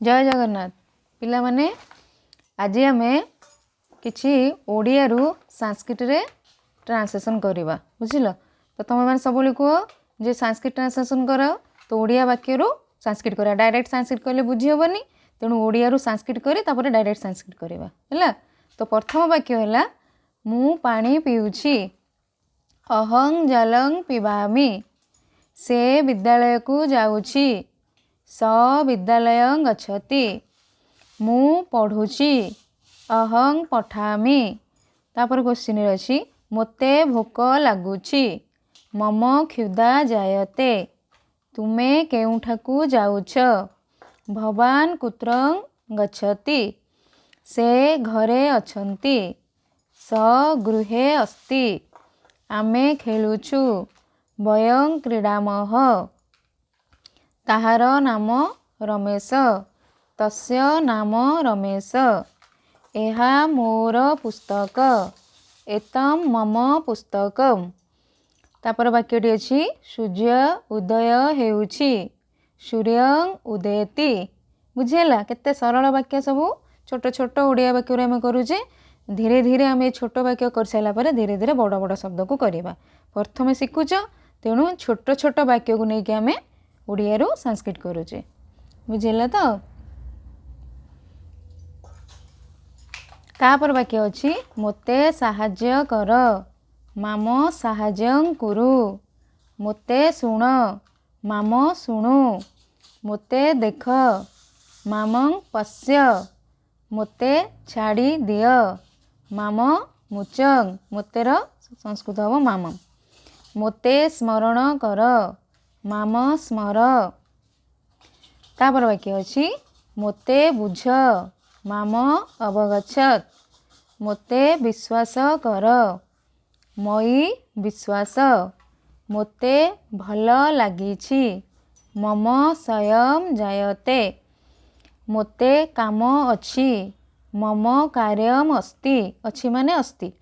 जय जगन्नाथ पिला माने आज आम किछि ओडिया रु संस्कृत रे ट्रांसलेशन करवा बुझिल। तो तुम मैंने सब लिख जे संस्कृत ट्रांसलेशन कर तो ओडिया वाक्य रु संस्कृत करा डायरेक्ट संस्कृत कले बुझी हेनी तेणु ओडिया रु संस्कृत करी तापर डायरेक्ट संस्कृत करवा है। तो प्रथम वाक्य है मु पानी पीऊछि अहं जलं पिबामि से विद्यालय को जाऊछि स विद्यालय गच्छति मु पढ़ुछि अहं पठामि। तापर क्वेश्चन अछि मोते भोक लागुछि मम क्षुधा जायते तुमे केउठाकू जाउछ भवान कुत्रं गच्छति से घरे अछंती स गृहे अस्ति आमे खेलुछु वयं क्रीडामः ताहार नाम रमेश तस्य नाम रमेश एहा मोर पुस्तक एतम मम पुस्तकम। तापर वाक्यटी अछि सूर्य उदय हेउछि सूर्यं उदेति। बुझेला केते सरल वाक्य सब छोट छोट ओडिया वाक्य आम करूचे धीरे धीरे आम छोट वाक्य कर सारा पर धीरे धीरे बड़ बड़ शब्द को करवा प्रथम शिखुच तेणु छोट छोट वाक्य को लेकिन आम ओडिया रु संस्कृत करूचे बुझेला। तो तापर वाक्य अछि मोते साहाय्य कर माम साहाय्यं कुरु मोते शुण माम शुणु मोते देख मामं पश्य मोते छाड़ी दिय माम मुचंग मोतेर संस्कृत हम माम मोते स्मरण कर माम स्मर। तापर वाक्य अछि मोते बुझ माम अवगछत मोते विश्वास कर मई विश्वास मोते भल लागिछि मम स्वयं जायते मोते काम अछि मम कार्यम अस्ति अछि माने अस्ति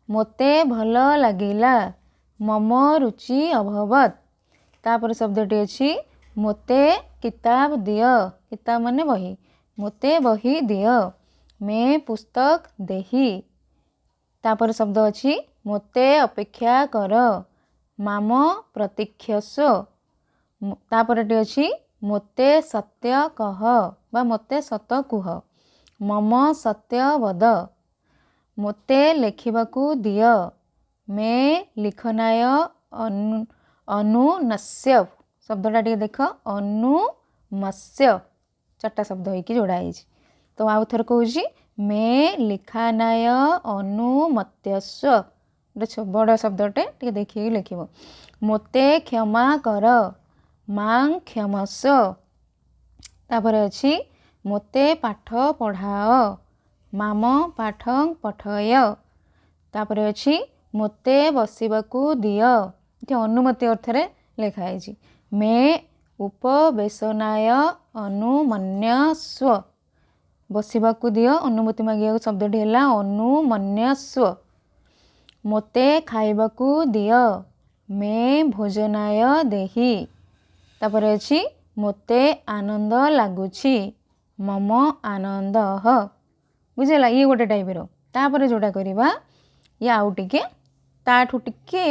मोते भल लागिला मम रुचि अभवत। तापर शब्दटी अछि मोते किताब दिय किताब माने बही मोते बही दिय मैं पुस्तक देही। तापर शब्द अछि मोते अपेक्षा कर माम प्रतीक्षस्व। तापरटी अछि मोते सत्य कह बा मोते सत कुह मम सत्य वद मोते लेखिबाकू दिय मैं लिखनाय अनुनस्य। शब्दटा टी देख अनुमस्य चार्टा शब्द होइकी जोड़ा है। तो आउ थर कहूँ मैं लिखानाय अनुमत्यस्व बड़ शब्दटे टे देखिए लिख मोते क्षमा कर मां क्षमस्व। तापर अछि मोते पाठ पढ़ाओ माम पाठं पठय। तापर अछि मोते बसिबाकू दिय ये अनुमति अर्थ रे लिखा है मैं उपवेशनाय अनुमन्यस्व बसिबाकू दिय अनुमति मागिया शब्दटी है अनुमन्यस्व। मोते खाइबाकू दिय मैं भोजनाय देही। तापर अछि मोते आनंद लागुछि मम आनंद बुझेला ये गोटे टाइप रो। तापर जोटा करवा या आउ टिके ताठू टिके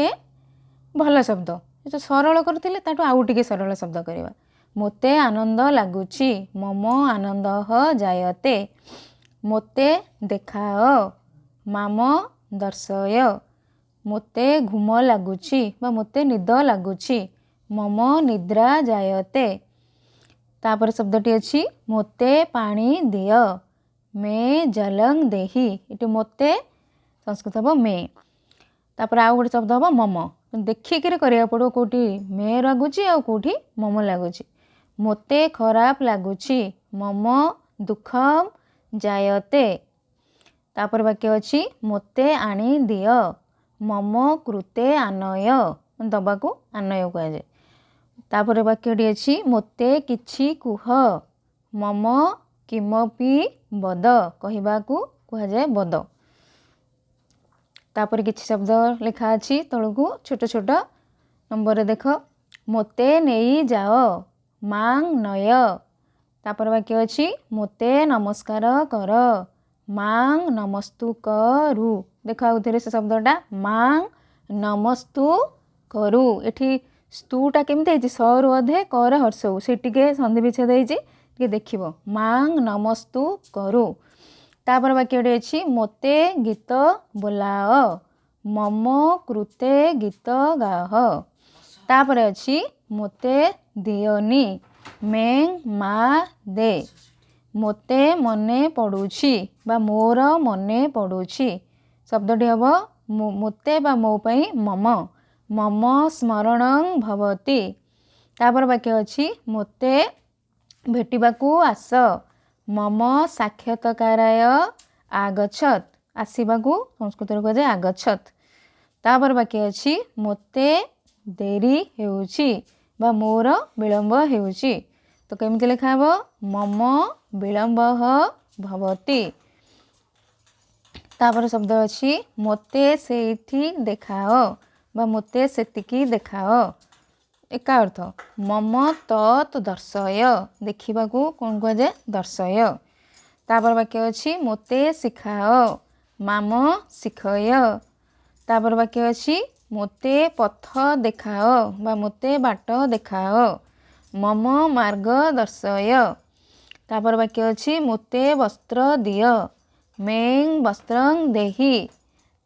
भल शब्द जो सरल करथिले ताठू आउ टिके सरल शब्द करवा मोते आनंद लागुछि मम आनंद जायते मोते देखाओ माम दर्शय मोते घुम लागुछि बा मोते निद लागुछि मम निद्रा जायते। तापर शब्दटी अछि मोते पानी दिय मैं जलं देही इटे मोते संस्कृत हम मैं। तापर आउ गोटे शब्द हम मम देखिक करिया पड़ो कोठी मैं लागुछि आ कोठी मम लागुछि मोते खराब लागुछि मम दुखम जायते। तापर वाक्य अछि मोते आनी दिय मम कृते आनय दबाकू आनय कह जाए। तापर वाक्यटी अछि मोते किछि कुह मम किमपि बद कहबाकू कह जाए बद। तापर किछि शब्द लिखा अछि तळकू छोट छोट नंबर देख मोते नेई जाओ मांग नय तापर वाक्य अछि मोते नमस्कार कर मांग नमस्तु करु देख आउथरे से शब्दटा मांग नमस्तु करु एठी स्तूटा केमते ହେଇଛି सरू अधे कर हर्षऊ से टिके संधि विच्छेद ହେଇଛି टिके देखिबो मांग नमस्तु करु तापर वाक्यटे अछि मोते गीत बोलाओ मम कृते गीत गाह तापर अछि मोते दियोनी मेंग मा दे मोते मने पड़ुछि बा मोर मने पड़ुछि शब्दटी हबो मोते बा मो पई मम मम स्मरणं भवति तापर वाक्य अछि मोते भेटिबाकू आस मम साक्षात्काराय आगच्छत आसीबाकू संस्कृत रे कहे आगच्छत तापर वाक्य अछि मोते देरी हेउछि बा मोर विलंब हेउछि तो केमिति लिखा हबो मम विलंबः भवति तापर शब्द अछि मोते सेठी देखाओ बा मोते सेतिकी देखाओ एका अर्थ मम तत् दर्शय देखिबाकू कोन कहे दर्शय तापर वाक्य अछि मोते सिखाओ माम सिखय तापर वाक्य अछि मोते पथ देखाओ बा मोते बाट देखाओ मम मार्ग दर्शय तापर वाक्य अछि मोते वस्त्र दिय में वस्त्रं देहि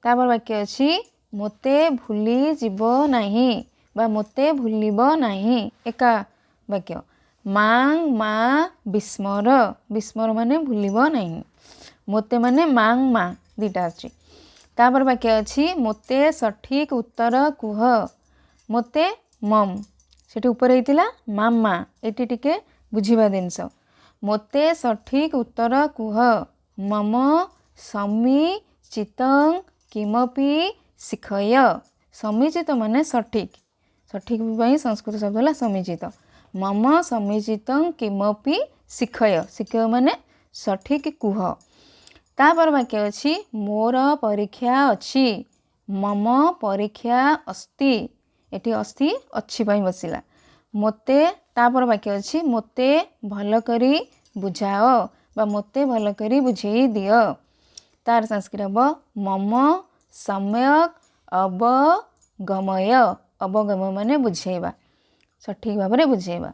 तापर वाक्य अछि मोते भूली जीव नाही बा मोते भूलिब नाही एका वाक्य मांग मा विस्मर विस्मर माने भूलिब नाही मोते माने मांग मा दीटा अछि तापर वाक्य अछि मोते सठिक उत्तर कुह मोते मम सेठी ऊपर हेतिला मामा एटी टिके बुझिबा दिनस मोते सठिक उत्तर कुह मम समीचितं किमपि शिखय समीचित माने सठिक सठिक पई संस्कृत शब्द होला समीचित मम समीचितं किमपि शिखय शिखय माने सठिक कुह तापर वाक्य अछि मोर परीक्षा अछि मम परीक्षा अस्ति एटी अस्ति अछि पई बसिला मोते तापर वाक्य अछि मोते भल करी बुझाओ बा मोते भल करी बुझेई दियो तार संस्कृत हबो मम सम्यक अवगमय अवगम माने बुझेइबा सठिक भाव में बुझेइबा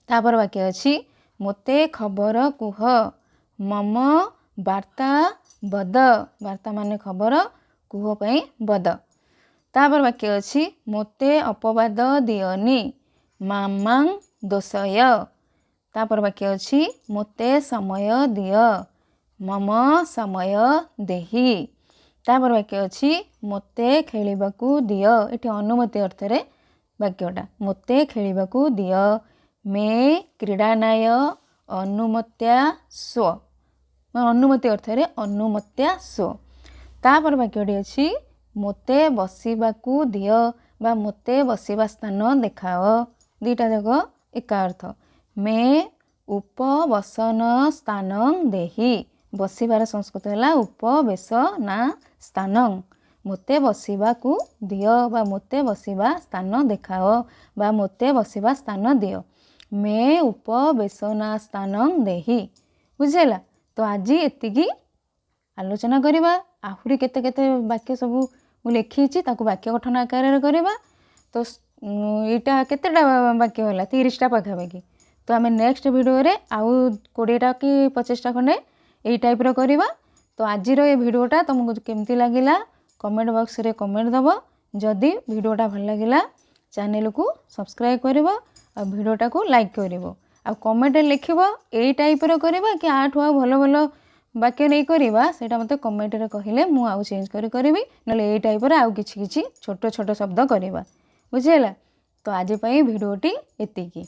तापर वाक्य अछि मोते खबर कुह मम वार्ता बद वार्ता माने खबर कुह पई बद तापर वाक्य अछि मोते अपवाद दियोनी मामां दोषय तापर वाक्य अछि मोते समय दिय मम समय देहि तापर वाक्य अछि मोते खेलिबाकू दिय एठी अनुमति अर्थ रे वाक्यटा मोते खेलिबाकू दिय मे क्रीडानाय अनुमत्या स्व अनुमति अर्थ रे अनुमत्या स्व तापर वाक्यटी अछि मोते बसिबाकू दिय बा मोते बसिबा स्थान देखाओ दीटा जगह एका अर्थ मे उपवसन स्थानं देहि बसिबार संस्कृत है उपवेशना स्थानं मोते बसिबाकू दिय बा मोते बसिबा स्थान देखाओ बा मोते बसिबा स्थान दिय मे उपवेशना स्थानं देहि बुझेला तो आज एतिकी आलोचना करिबा आहुरी केते केते वाक्य सब मु लिखिछि ताकू वाक्य गठन आकार रे करिबा तो एटा केतेटा वाक्य होला 30 टा पाखापाखि तो आम नेक्स्ट वीडियो रे आउ 20 टा कि 25 टा खंडे यही टाइप रो करिबा तो आज ये वीडियोटा तुमको केमती लागिला कमेंट बॉक्स रे कमेंट दबो जदि वीडियोटा भल लागिला चैनल को सब्सक्राइब करिवो आ वीडियोटा को लाइक करिवो आ कमेंट लिखिबो एही टाइप रो करिबा कि आठो आ भलो भलो वाक्य नहीं करिबा सेटा मते कमेंट रे कहिले मु आउ चेंज करिवि नले एही टाइप रे आउ किछि किछि छोटो छोटो शब्द करिबा बुझेला तो आज पई वीडियोटी एतिकी।